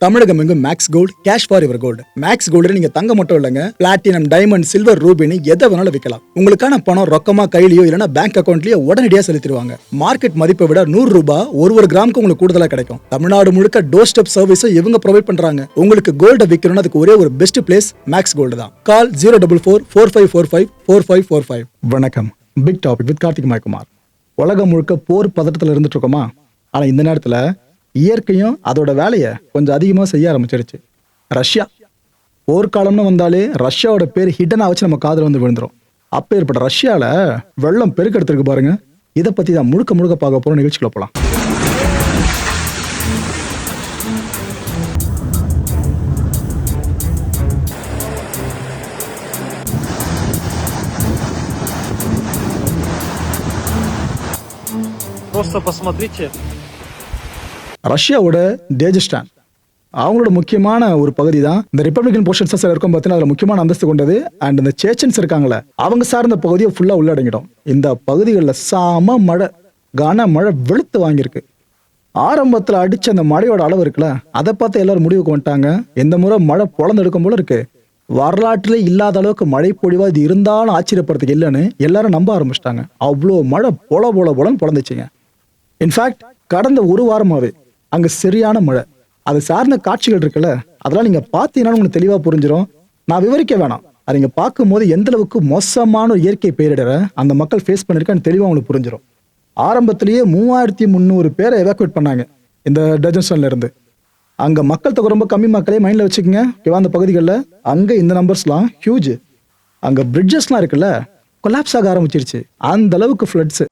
தமிழகம் எங்கும் max gold cash for your gold. Max gold நீங்க தங்க மட்டும் இல்லைங்க, பிளாட்டினம், டைமண்ட், சில்வர், ரூபினி எதை வேணாலும் விற்கலாம். உங்களுக்கான பணம் ரொக்கமா கையிலயோ இல்லைன்னா பேங்க் அக்கௌண்ட்லயோ உடனடியாக செலுத்திடுவாங்க. மார்க்கெட் மதிப்பை விட 100 ரூபாய் ஒரு கிராமுக்கு உங்களுக்கு கூடுதலா கிடைக்கும். தமிழ்நாடு முழுக்க டோர் ஸ்டெப் சர்வீஸும் இவங்க ப்ரொவைட் பண்றாங்க. உங்களுக்கு கோல்ட விற்கணும்னு அதுக்கு ஒரே ஒரு பெஸ்ட் பிளேஸ் மேக்ஸ் கோல்டு தான். கால் 04445454545. வணக்கம். Big topic with Karthik Mayakumar. உலகம் முழுக்க போர் பதட்டத்தில் இருந்துட்டு இருக்கோமா? ஆனா இந்த நேரத்துல இயற்கையும் அதோட வேலையை கொஞ்சம் அதிகமாக செய்ய ஆரம்பிச்சிருச்சு. ரஷ்யா போர்க்காலம்னு வந்தாலே ரஷ்யாவோட பேர் ஹிடனா வச்சு நம்ம காதில் வந்து விழுந்துரும். அப்போ ஏற்பட்ட ரஷ்யாவில் வெள்ளம் பெருக்கெடுத்திருக்கு பாருங்க. இதை பற்றி தான் முழுக்க முழுக்க பார்க்க போகிற நிகழ்ச்சிக்குள்ள போகலாம். Просто посмотрите. ரஷ்யாவோட டேஜஸ்டான் அவங்களோட முக்கியமான ஒரு பகுதி தான் இந்த ரிப்பப்ளிகன் போர்ஷன்ஸ் இருக்கும். பார்த்தீங்கன்னா அதில் முக்கியமான அந்தஸ்து கொண்டது. அண்ட் இந்த சேச்சன்ஸ் இருக்காங்களே அவங்க சார்ந்த பகுதியை ஃபுல்லாக உள்ளடங்கிடும். இந்த பகுதிகளில் சாம மழை, கன மழை வெளுத்து வாங்கியிருக்கு. ஆரம்பத்தில் அடிச்ச அந்த மழையோட அளவு இருக்குல்ல, அதை பார்த்து எல்லாரும் முடிவுக்கு வந்துட்டாங்க, இந்த முறை மழை பொழந்து எடுக்கும் போல இருக்கு. வரலாற்றிலே இல்லாத அளவுக்கு மழை பொழிவா இது இருந்தாலும் ஆச்சரியப்படுறதுக்கு இல்லைன்னு எல்லாரும் நம்ப ஆரம்பிச்சிட்டாங்க. அவ்வளோ மழை பொலன்னு பொழந்துச்சுங்க. இன்ஃபேக்ட் கடந்த ஒரு வாரமாவே அங்க சரியான மழை. அது சார்ந்த காட்சிகள் இருக்குல்ல, அதெல்லாம் நீங்க பார்த்தீங்கன்னா உங்களுக்கு தெளிவா புரிஞ்சிடும். நான் விவரிக்க வேணாம். அதை நீங்க பார்க்கும்போது எந்த அளவுக்கு மோசமான ஒரு இயற்கை பேரிடரை அந்த மக்கள் ஃபேஸ் பண்ணிருக்கான்னு தெளிவா உங்களுக்கு புரிஞ்சிடும். ஆரம்பத்திலேயே 3300 பேரை எவாக்குவேட் பண்ணாங்க இந்த டஜன்ஸ்டன்ல இருந்து. அங்க மக்கள் தொகை ரொம்ப கம்மி. மக்களே மைண்ட்ல வச்சுக்கோங்க. அந்த பகுதிகளில் அங்க இந்த நம்பர்ஸ்லாம் ஹியூஜ். அங்க பிரிட்ஜஸ்லாம் இருக்குல்ல, கொலாப்ஸ் ஆக ஆரம்பிச்சிருச்சு. அந்த அளவுக்கு ஃப்ளட்ஸ்.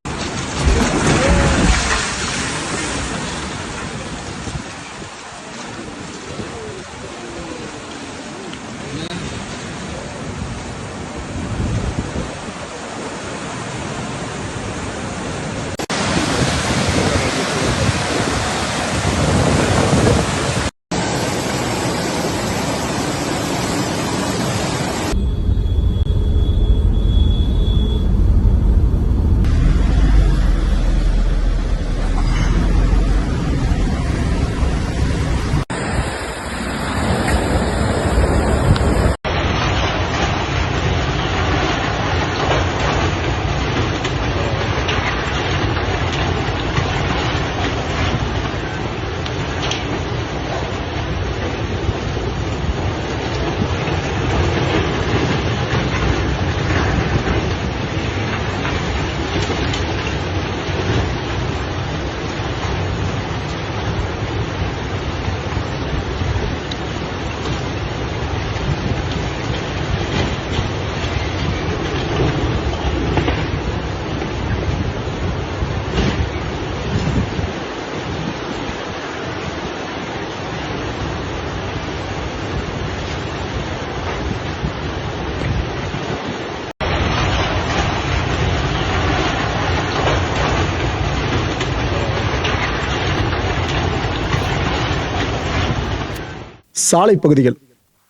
சாலை பகுதிகள்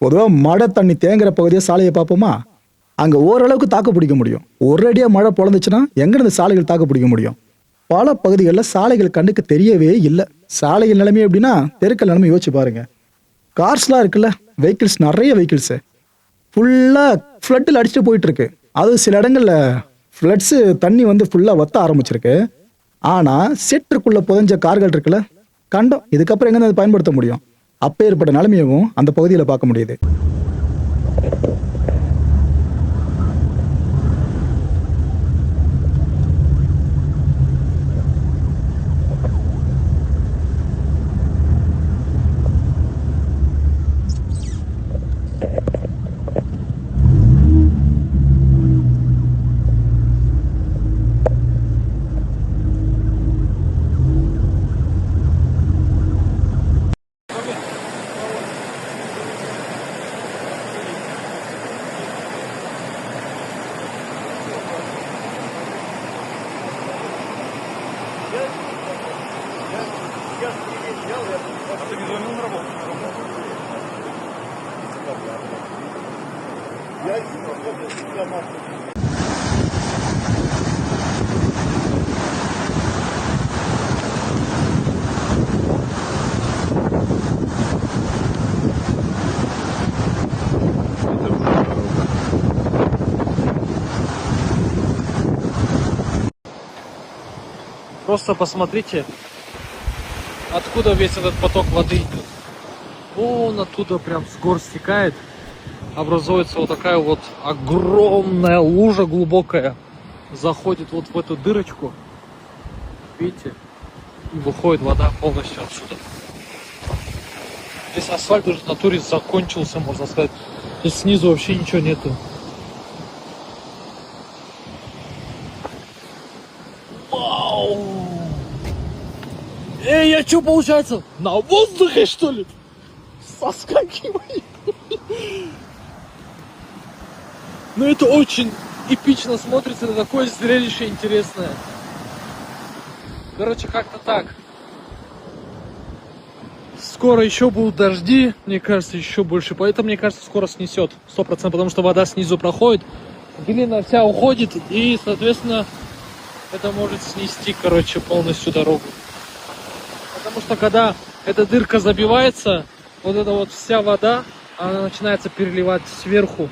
பொதுவாக மழை தண்ணி தேங்குற பகுதியை சாலையை பார்ப்போமா? அங்கே ஓரளவுக்கு தாக்கு பிடிக்க முடியும். ஒரேடியாக மழை பொழந்துச்சுன்னா எங்கிருந்து சாலைகள் தாக்கு பிடிக்க முடியும்? பல பகுதிகளில் சாலைகள் கண்ணுக்கு தெரியவே இல்லை. சாலைகள் நிலைமை எப்படின்னா தெருக்கள் நிலைமை யோசிச்சு பாருங்க. கார்ஸ்லாம் இருக்குல்ல, வெஹிக்கிள்ஸ், நிறைய வெஹிக்கிள்ஸு ஃபுல்லாக ஃப்ளட்டில் அடிச்சுட்டு போயிட்டு இருக்கு. அது சில இடங்களில் ஃப்ளட்ஸு தண்ணி வந்து ஃபுல்லாக வத்த ஆரம்பிச்சிருக்கு. ஆனால் செட்டுக்குள்ளே புதஞ்ச கார்கள் இருக்குல்ல, கண்டம். இதுக்கப்புறம் எங்கேருந்து அதை பயன்படுத்த முடியும்? அப்பேற்பட்ட நிலைமையவும் அந்த பகுதியில் பார்க்க முடியுது. просто посмотрите, откуда весь этот поток воды идет. Вон оттуда прям с гор стекает. Образуется вот такая вот огромная лужа глубокая. Заходит вот в эту дырочку. Видите? И выходит вода полностью отсюда. Здесь асфальт уже в натуре закончился, можно сказать. Здесь снизу вообще ничего нету. Вау! Эй, я что, получается, на воздухе, что ли? Соскакиваю. Ну это очень эпично смотрится, это такое зрелище интересное. Короче, как-то так. Скоро еще будут дожди, мне кажется, еще больше. Поэтому, мне кажется, скоро снесет 100%, потому что вода снизу проходит, глина вся уходит, и, соответственно, это может снести, короче, полностью дорогу. Потому что, когда эта дырка забивается, вот эта вот вся вода, она начинается переливать сверху.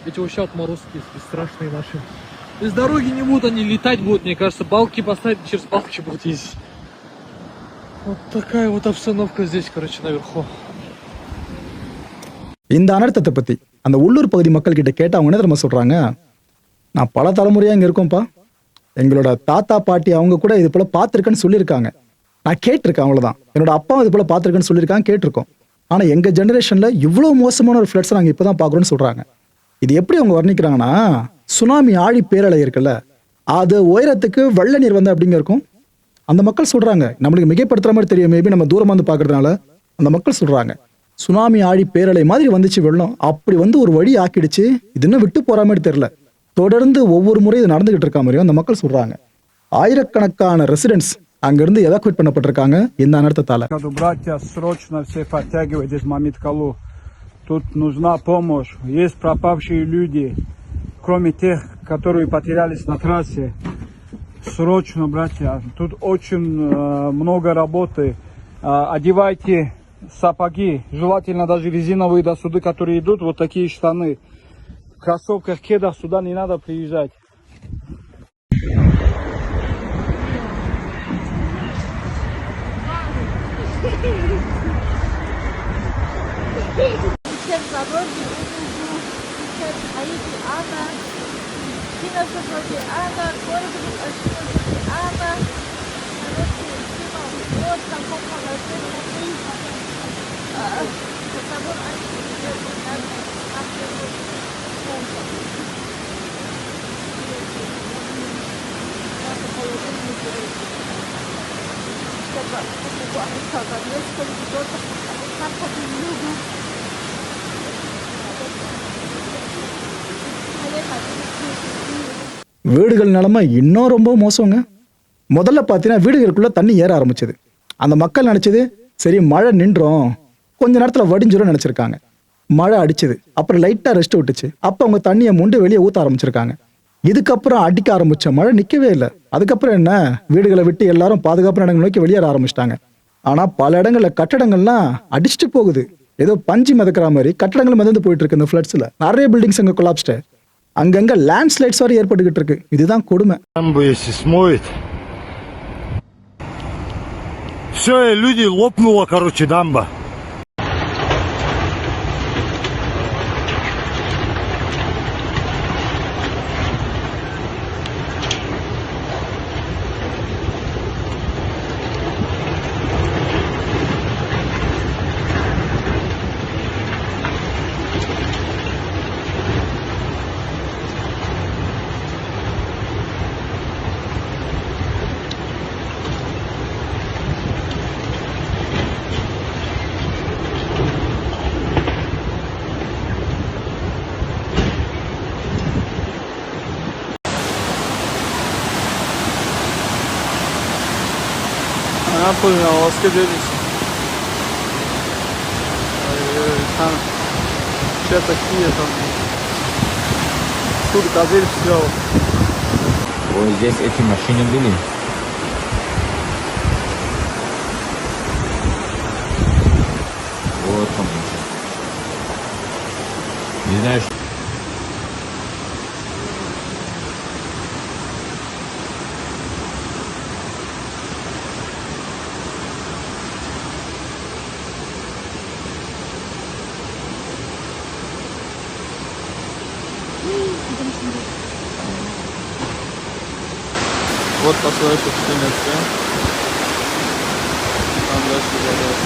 Эти вообще отморозки страшные наши. Из дороги не будут они летать будут, мне кажется, балки поставить, через балки будут ездить. Вот такая вот обстановка здесь, короче, наверху. இந்த அனர்த்தத்தை பத்தி அந்த உள்ளூர் பகுதி மக்கள் கிட்ட கேட்டு அவங்க என்ன தெரியுமா சொல்றாங்க, நான் பல தலைமுறையா இங்க இருக்கோம்ப்பா, எங்களோட தாத்தா பாட்டி அவங்க கூட இது போல பார்த்துருக்கேன்னு சொல்லியிருக்காங்க, நான் கேட்டிருக்கேன், அவ்வளவுதான், என்னோட அப்பா இது போல பார்த்துருக்கேன்னு சொல்லியிருக்காங்க, கேட்டிருக்கோம், ஆனா எங்க ஜெனரேஷன்ல இவ்வளவு மோசமான ஒரு ஃபிளட்ஸ் நாங்க இப்பதான் பாக்குறோம்னு சொல்றாங்க. இது எப்படி அவங்க வர்ணிக்கிறாங்கன்னா, சுனாமி ஆழி பேரலை இருக்குல்ல, அது உயரத்துக்கு வெள்ள நீர் வந்து அப்படிங்க இருக்கும். அந்த மக்கள் சொல்றாங்க, நம்மளுக்கு மிகைப்படுத்துற மாதிரி தெரியும், மேபி நம்ம தூரமா வந்து பாக்குறதுனால. அந்த மக்கள் சொல்றாங்க, சுனாமி ஆழி பேரலை மாதிரி வந்துச்சு வெள்ளம், அப்படி வந்து ஒரு வழி ஆக்கிடுச்சு, இது இன்னும் விட்டு போற மாதிரி தெரியல, தொடர்ந்து ஒவ்வொரு முறை இது நடந்துகிட்டு இருக்க மாதிரியும் அந்த மக்கள் சொல்றாங்க. ஆயிரக்கணக்கான ரெசிடென்ட்ஸ் அங்கிருந்து எவாக்குவேட் பண்ணப்பட்டிருக்காங்க இந்த அனர்த்தத்தால. Братья, срочно все подтягивайтесь в Мамиткалу. Тут нужна помощь. Есть пропавшие люди, кроме тех, которые потерялись на трассе. Срочно, братья. Тут очень много работы. Одевайте сапоги, желательно даже резиновые до сюда, которые идут, вот такие штаны. В кроссовках, кедах сюда не надо приезжать. வீடுகள் நிலைமை இன்னும் ரொம்ப மோசங்க. முதல்ல பார்த்தீங்கன்னா வீடுகளுக்குள்ள தண்ணி ஏற ஆரம்பிச்சது. அந்த மக்கள் நினைச்சது சரி மழை நின்றோம், கொஞ்ச நேரத்தில் வடிஞ்சிரும் நினைச்சிருக்காங்க. மழை அடிச்சது, அப்புறம் லைட்டா ரெஸ்ட் விட்டுச்சு, அப்ப அவங்க தண்ணியை முண்டு வெளியே ஊத்த ஆரம்பிச்சிருக்காங்க. இதுக்கப்புறம் அடிக்க ஆரம்பிச்ச மழை நிக்கவே இல்லை. அதுக்கப்புறம் என்ன, வீடுகளை விட்டு எல்லாரும் பாதுகாப்பான இடங்களை நோக்கி வெளியேற ஆரம்பிச்சிட்டாங்க. ஆனா பல இடங்கள்ல கட்டடங்கள்லாம் அடிச்சுட்டு போகுது, ஏதோ பஞ்சு மிதக்கிற மாதிரி கட்டடங்கள் மிதந்து போயிட்டு இருக்கு. இந்த ஃபிளட்ஸ்ல நிறைய பில்டிங்ஸ் அங்க கொலாப்ஸ்ட், அங்கங்க லேண்ட்ஸ்லைட்ஸ் வரை ஏற்பட்டுக்கிட்டு இருக்கு. இதுதான் கொடுமை. Все, люди, лопнула, короче, дамба. Ne yapalım ya, asker değiliz. Там все такие там. Тут газель все. Вот здесь эти машины были. Вот он. Не знаешь. Вот посылаешь экстремисты. Там дальше говорят.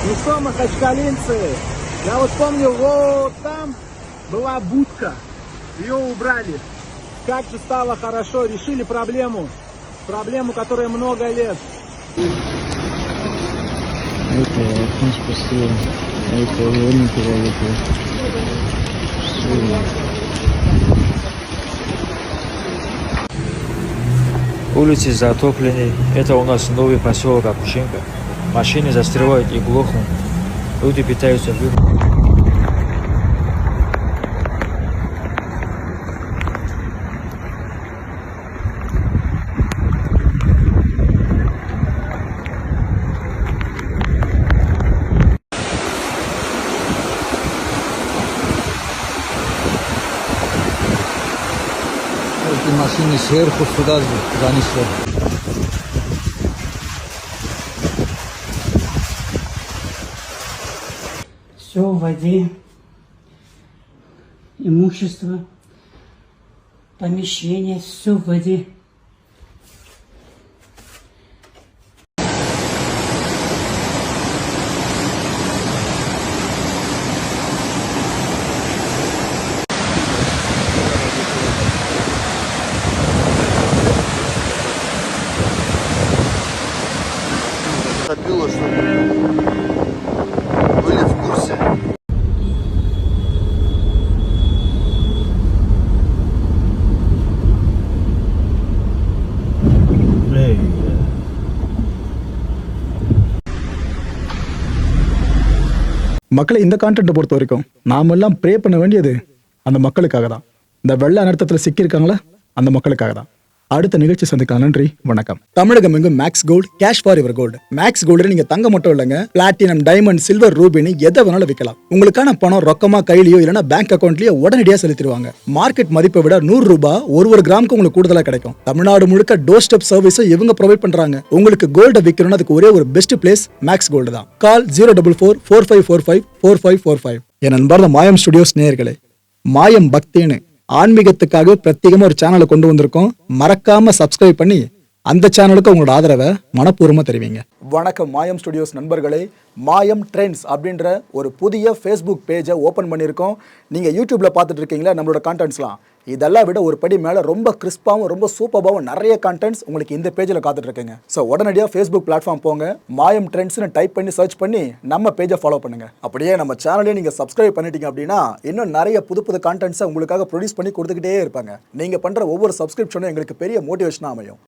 Ну что, махачкалинцы, я вот помню, вот там была будка, ее убрали. Как же стало хорошо, решили проблему, которая много лет. Это окно спасибо. Это водники это. Улицы затоплены. Это у нас новый поселок Акушенко. Машины застревают и глохнут. Люди питаются в Эти машины сверху сюда занесло. Все в воде, имущество, помещение, все в воде. Топило, чтобы были в курсе. மக்களை இந்த கான்டென்ட்டை பொறுத்த வரைக்கும் நாம எல்லாம் ப்ரே பண்ண வேண்டியது அந்த மக்களுக்காக தான். இந்த வெள்ள அனர்த்தத்தில் சிக்கியிருக்காங்களா அந்த மக்களுக்காக தான். அடுத்த நிகழ்ச்சி சந்திக்கலாம். நன்றி, வணக்கம். தமிழகம் எங்கும் max gold, cash for your gold. Max gold நீங்க தங்க மட்டும் இல்லைங்க, பிளாட்டினம், டைமண்ட், சில்வர், ரூபினி எதை வேணாலும் விற்கலாம். உங்களுக்கான பணம் ரொக்கமா கையிலயோ இல்லைன்னா பேங்க் அக்கௌண்ட்லயோ உடனடியாக செலுத்திடுவாங்க. மார்க்கெட் மதிப்பை விட 100 ரூபாய் ஒரு கிராமுக்கு உங்களுக்கு கூடுதலா கிடைக்கும். தமிழ்நாடு முழுக்க டோர் ஸ்டெப் சர்வீஸ் இவங்க ப்ரொவைட் பண்றாங்க. உங்களுக்கு கோல்ட விற்கணும்னா அதுக்கு ஒரே ஒரு பெஸ்ட் பிளேஸ் மேக்ஸ் கோல்டு தான். கால் 04445454545. என் நண்பர் மாயம் ஸ்டுடியோஸ் நேயர்களே, மாயம் பக்தின்னு ஆன்மீகத்துக்காக பிரத்யேகமா ஒரு சேனலை கொண்டு வந்திருக்கோம். மறக்காம சப்ஸ்கிரைப் பண்ணி அந்த சேனலுக்கு உங்களோட ஆதரவை மனப்பூர்வமா தெரிவிங்க. வணக்கம் மாயம் ஸ்டுடியோஸ் நண்பர்களே. மாயம் ட்ரெண்ட்ஸ் அப்படின்ற ஒரு புதிய ஃபேஸ்புக் பேஜை ஓப்பன் பண்ணியிருக்கோம். நீங்கள் யூடியூப்ல பார்த்துட்டு இருக்கீங்களா நம்மளோட கான்டென்ட்ஸ்லாம். இதெல்லாம் விட ஒரு படி மேலே ரொம்ப கிறிஸ்பாகவும் ரொம்ப சூப்பராகவும் நிறைய கான்டென்ட்ஸ் உங்களுக்கு இந்த பேஜில் காத்துட்டு இருக்குங்க. ஸோ உடனடியாக ஃபேஸ்புக் பிளாட்ஃபார்ம் போங்க, மாயம் ட்ரெண்ட்ஸ்னு டைப் பண்ணி சர்ச் பண்ணி நம்ம பேஜை ஃபாலோ பண்ணுங்க. அப்படியே நம்ம சேனலையும் நீங்கள் சப்ஸ்கிரைப் பண்ணிட்டீங்க அப்படின்னா இன்னும் நிறைய புது புது கான்டென்ட்ஸை உங்களுக்காக ப்ரொடியூஸ் பண்ணி கொடுத்துக்கிட்டே இருப்பாங்க. நீங்கள் பண்ணுற ஒவ்வொரு சப்ஸ்கிரிப்ஷனும் எங்களுக்கு பெரிய மோட்டிவேஷனாக அமையும்.